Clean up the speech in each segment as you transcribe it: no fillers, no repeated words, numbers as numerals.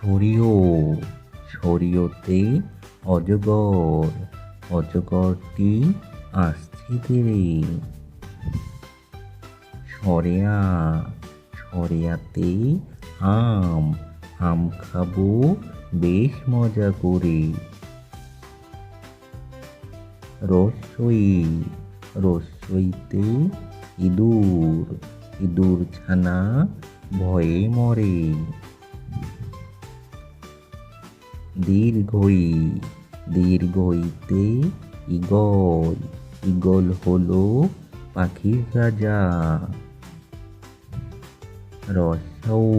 সরিও, সরিওতে অজগর, অজগরটি আসছে তেরে। সরেয়া, সরেয়াতে আম, আম খাবো বেশ মজা করে। রসই, রসইতে ইঁদুর, ইঁদুর ছানা ভয়ে মরে। দীর্ঘই, দীর্ঘইতে ঈগল, ঈগল হলো পাখির রাজা। রসৌ,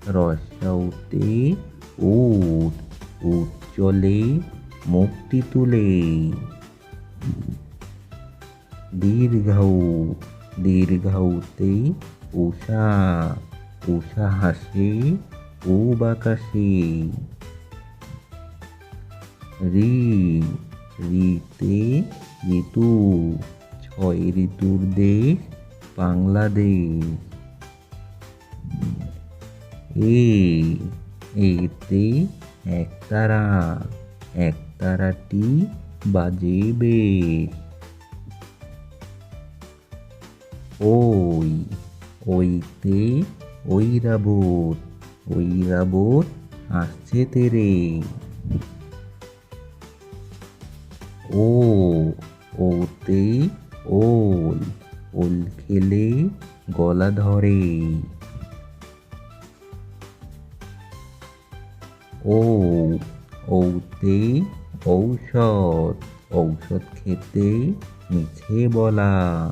রসৌতে উট, উট চলে মুখটি তুলে। দীর্ঘৌ, দীর্ঘৌতে উষা, উষা হাসে পূব আকাশে। ঋ, ঋতে ঋতু, ছয় ঋতুর দেশ বাংলাদেশ। এ, এতে একতারা, একতারাটি বাজে বেশ। ওই, ওইতে ঐরাবত, ঐরাবত আসছে তেরে। ও, ওতে ওল, ওল খেলে গলা ধরে। ও, ওতে ঔষধ, ঔষধ খেতে মিছে বলা।